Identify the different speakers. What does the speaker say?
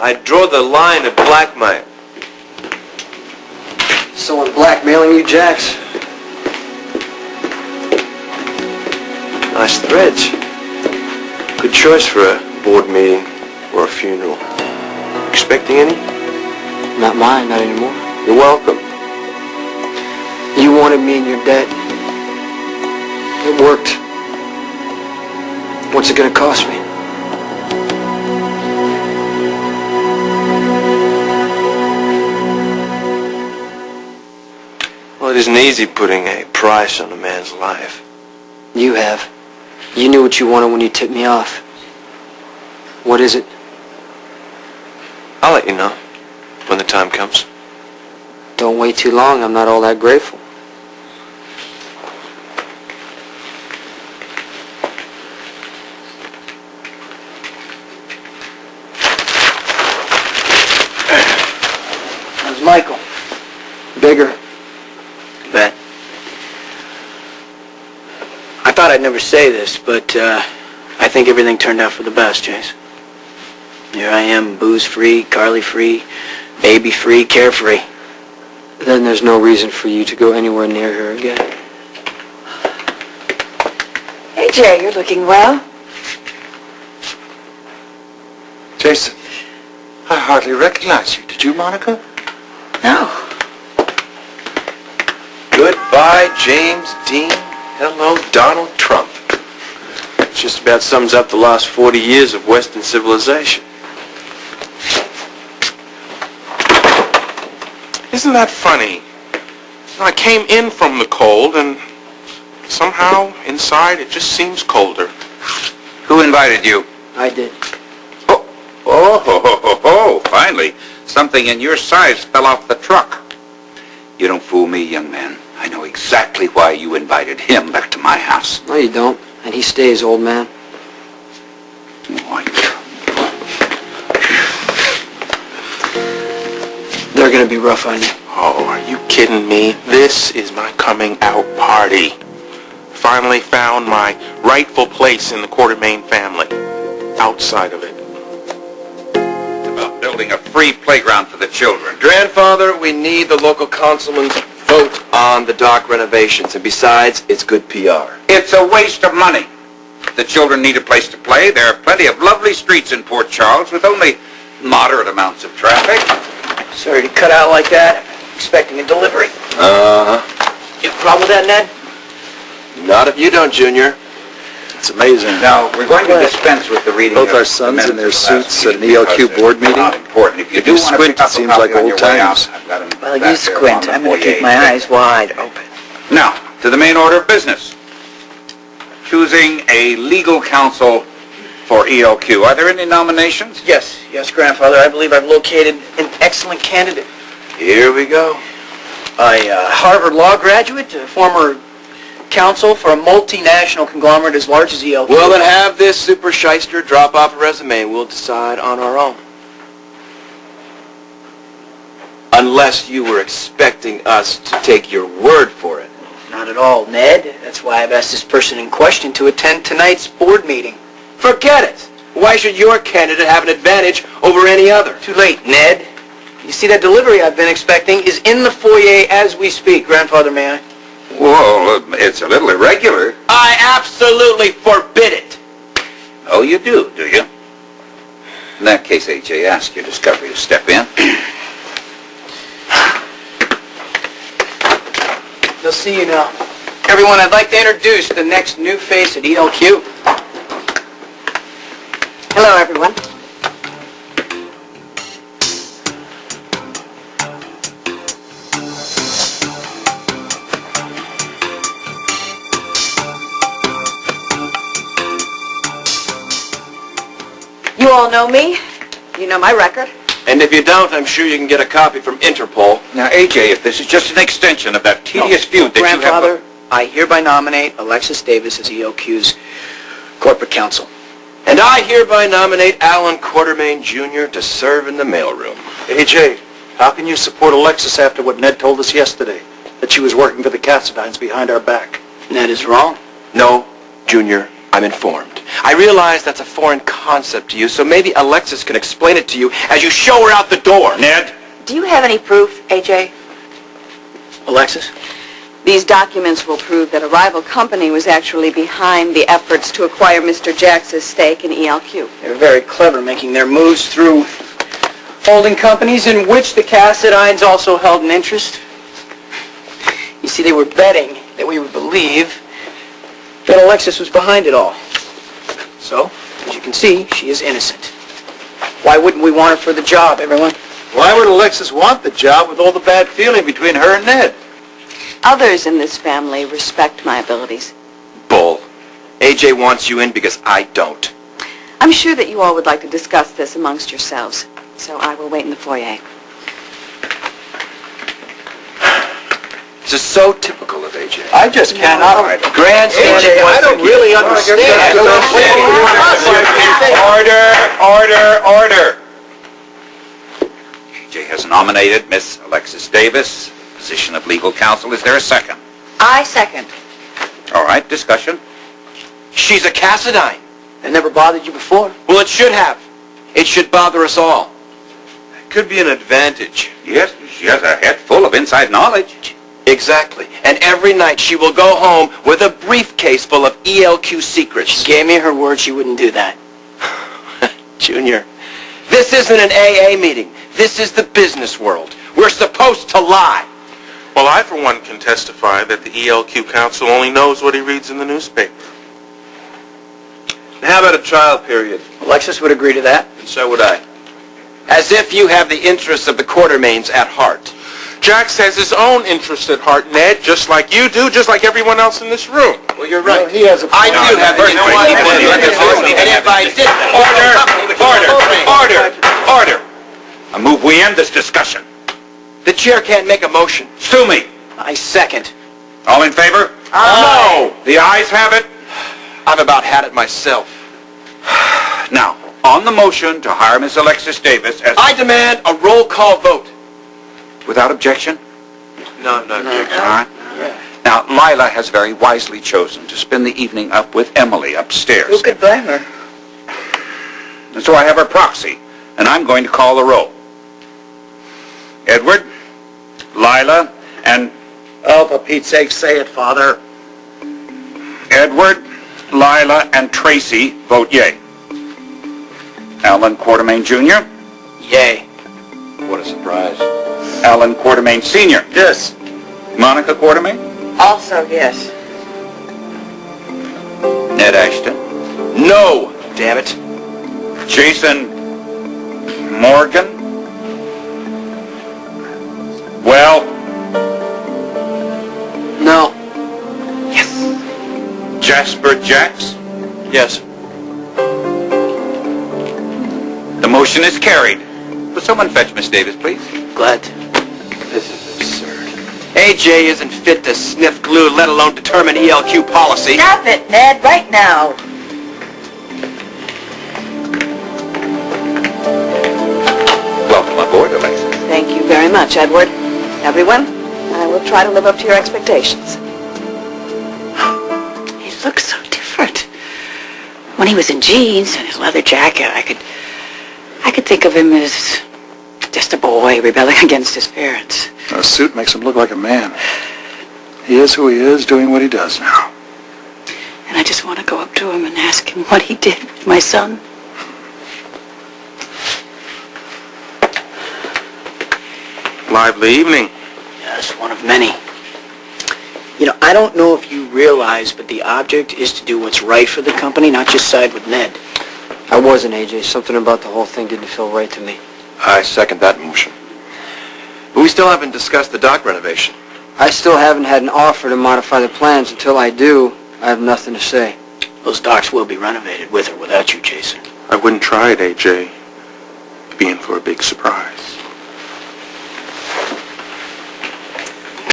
Speaker 1: I draw the line at blackmail.
Speaker 2: Someone blackmailing you, Jax?
Speaker 1: Nice threads. Good choice for a board meeting or a funeral. Expecting any?
Speaker 2: Not mine, not anymore.
Speaker 1: You're welcome.
Speaker 2: You wanted me in your debt. It worked. What's it gonna cost me?
Speaker 1: Well, it isn't easy putting a price on a man's life.
Speaker 2: You have. You knew what you wanted when you tipped me off. What is it?
Speaker 1: I'll let you know when the time comes.
Speaker 2: Don't wait too long. I'm not all that grateful. How's Michael? Bigger. Bet. I thought I'd never say this, but I think everything turned out for the best, Chase. Here I am, booze-free, Carly-free, baby-free, carefree. Then there's no reason for you to go anywhere near her again.
Speaker 3: Hey, Jay, you're looking well.
Speaker 4: Jason, I hardly recognize you. Did you, Monica?
Speaker 3: No.
Speaker 1: Goodbye, James Dean. Hello, Donald Trump. It just about sums up the last 40 years of Western civilization.
Speaker 5: Isn't that funny? I came in from the cold, and somehow inside it just seems colder.
Speaker 6: Who invited you?
Speaker 2: I did.
Speaker 6: Oh, finally. Something in your size fell off the truck. You don't fool me, young man. I know exactly why you invited him back to my house.
Speaker 2: No, you don't. And he stays, old man. They're gonna be rough on you.
Speaker 5: Oh, are you kidding me? This is my coming out party. Finally found my rightful place in the Quartermain family. Outside of it.
Speaker 6: It's about building a free playground for the children.
Speaker 1: Grandfather, we need the local councilman's vote on the dock renovations. And besides, it's good PR.
Speaker 6: It's a waste of money. The children need a place to play. There are plenty of lovely streets in Port Charles with only moderate amounts of traffic.
Speaker 2: Sorry to cut out like that. Expecting a delivery.
Speaker 1: Uh-huh.
Speaker 2: You have a problem with that, Ned?
Speaker 1: Not if you don't, Junior.
Speaker 4: It's amazing.
Speaker 6: Now, we're going to dispense with the reading
Speaker 4: Both
Speaker 6: of
Speaker 4: our sons
Speaker 6: the
Speaker 4: in their
Speaker 6: minutes of the last
Speaker 4: suits at an
Speaker 6: meeting
Speaker 4: ELQ
Speaker 6: because
Speaker 4: board
Speaker 6: they're
Speaker 4: meeting.
Speaker 6: not important. If you
Speaker 4: If
Speaker 6: do
Speaker 4: you
Speaker 6: want to
Speaker 4: squint,
Speaker 6: pick up
Speaker 4: it seems
Speaker 6: a copy
Speaker 4: like
Speaker 6: on
Speaker 4: old
Speaker 6: your way out,
Speaker 4: times.
Speaker 6: I've got them
Speaker 3: Well,
Speaker 6: back
Speaker 3: you
Speaker 6: there
Speaker 3: squint.
Speaker 6: on the
Speaker 3: I'm going to
Speaker 6: foyer.
Speaker 3: keep my eyes wide open.
Speaker 6: Now, to the main order of business. Choosing a legal counsel for ELQ. Are there any nominations?
Speaker 2: Yes, grandfather. I believe I've located an excellent candidate.
Speaker 1: Here we go.
Speaker 2: A Harvard law graduate, a former counsel for a multinational conglomerate as large as ELQ.
Speaker 1: Well, then have this super shyster drop off a resume and we'll decide on our own. Unless you were expecting us to take your word for it.
Speaker 2: Not at all, Ned. That's why I've asked this person in question to attend tonight's board meeting.
Speaker 1: Forget it. Why should your candidate have an advantage over any other?
Speaker 2: Too late, Ned. You see, that delivery I've been expecting is in the foyer as we speak. Grandfather, may I?
Speaker 6: Well, it's a little irregular.
Speaker 1: I absolutely forbid it.
Speaker 6: Oh, you do you? In that case, A.J., ask your discovery to step in.
Speaker 2: They'll see you now. Everyone, I'd like to introduce the next new face at ELQ.
Speaker 3: Hello, everyone. You all know me. You know my record.
Speaker 1: And if you don't, I'm sure you can get a copy from Interpol.
Speaker 6: Now, A.J., if this is just an extension of that tedious feud that you have...
Speaker 2: Grandfather, I hereby nominate Alexis Davis as ELQ's corporate counsel.
Speaker 1: And I hereby nominate Alan Quartermain, Jr. to serve in the mailroom.
Speaker 4: AJ, how can you support Alexis after what Ned told us yesterday? That she was working for the Cassadines behind our back?
Speaker 2: Ned is wrong.
Speaker 1: No, Junior, I'm informed. I realize that's a foreign concept to you, so maybe Alexis can explain it to you as you show her out the door.
Speaker 6: Ned?
Speaker 3: Do you have any proof, AJ?
Speaker 2: Alexis?
Speaker 3: These documents will prove that a rival company was actually behind the efforts to acquire Mr. Jax's stake in ELQ.
Speaker 2: They're very clever making their moves through holding companies in which the Cassidines also held an interest. You see, they were betting that we would believe that Alexis was behind it all. So, as you can see, she is innocent. Why wouldn't we want her for the job, everyone?
Speaker 4: Why would Alexis want the job with all the bad feeling between her and Ned?
Speaker 3: Others in this family respect my abilities.
Speaker 1: Bull. AJ wants you in because I don't.
Speaker 3: I'm sure that you all would like to discuss this amongst yourselves, so I will wait in the foyer.
Speaker 1: This is so typical of AJ.
Speaker 4: I just cannot.
Speaker 1: Grandstanding.
Speaker 4: AJ, I don't really understand.
Speaker 6: Order. AJ has nominated Miss Alexis Davis, position of legal counsel. Is there a second?
Speaker 3: I second.
Speaker 6: All right, discussion.
Speaker 1: She's a Cassidine.
Speaker 2: That never bothered you before?
Speaker 1: Well, it should have. It should bother us all. It could be an advantage.
Speaker 6: Yes, she has a head full of inside knowledge.
Speaker 1: Exactly. And every night she will go home with a briefcase full of ELQ secrets.
Speaker 2: She gave me her word she wouldn't do that.
Speaker 1: Junior, this isn't an AA meeting. This is the business world. We're supposed to lie.
Speaker 5: Well, I, for one, can testify that the ELQ counsel only knows what he reads in the newspaper.
Speaker 1: How about a trial period?
Speaker 2: Alexis would agree to that.
Speaker 1: And so would I. As if you have the interests of the Quartermains at heart.
Speaker 5: Jax has his own interest at heart, Ned, just like you do, just like everyone else in this room.
Speaker 1: Well, you're right.
Speaker 4: He has a...
Speaker 1: I do have the interest. And if I did...
Speaker 6: Order. I move we end this discussion.
Speaker 1: The chair can't make a motion.
Speaker 6: Sue me.
Speaker 2: I second.
Speaker 6: All in favor?
Speaker 1: No!
Speaker 6: The ayes have it.
Speaker 1: I've about had it myself.
Speaker 6: Now, on the motion to hire Miss Alexis Davis as...
Speaker 1: I demand a roll call vote.
Speaker 6: Without objection?
Speaker 1: No, I'm not objecting.
Speaker 6: All right. Now, Lila has very wisely chosen to spend the evening up with Emily upstairs.
Speaker 3: Who could blame her?
Speaker 6: And so I have her proxy, and I'm going to call the roll. Edward, Lila, and...
Speaker 4: Oh, for Pete's sake, say it, Father.
Speaker 6: Edward, Lila, and Tracy vote yea. Alan Quartermain Jr.,
Speaker 2: Yay.
Speaker 1: What a surprise.
Speaker 6: Alan Quartermain Sr.,
Speaker 4: Yes.
Speaker 6: Monica Quartermain,
Speaker 3: Also, yes.
Speaker 6: Ned Ashton,
Speaker 1: No, damn it.
Speaker 6: Jason Morgan, well,
Speaker 2: No.
Speaker 6: Jasper Jax.
Speaker 1: Yes.
Speaker 6: The motion is carried. Will someone fetch Miss Davis, please?
Speaker 2: Glad.
Speaker 1: This is absurd. AJ isn't fit to sniff glue, let alone determine ELQ policy.
Speaker 3: Stop it, Ned, right now.
Speaker 6: Welcome aboard, Alexis.
Speaker 3: Thank you very much, Edward. Everyone, I will try to live up to your expectations.
Speaker 7: He looks so different. When he was in jeans and his leather jacket, I could think of him as just a boy rebelling against his parents.
Speaker 4: A suit makes him look like a man. He is who he is, doing what he does now.
Speaker 7: And I just want to go up to him and ask him what he did with my son.
Speaker 5: Lively evening.
Speaker 2: Yes, one of many. You know, I don't know if you realize, but the object is to do what's right for the company, not just side with Ned.
Speaker 8: I wasn't, AJ. Something about the whole thing didn't feel right to me.
Speaker 1: I second that motion. But we still haven't discussed the dock renovation.
Speaker 8: I still haven't had an offer to modify the plans. Until I do, I have nothing to say.
Speaker 2: Those docks will be renovated with or without you, Jason.
Speaker 5: I wouldn't try it, AJ. Be in for a big surprise.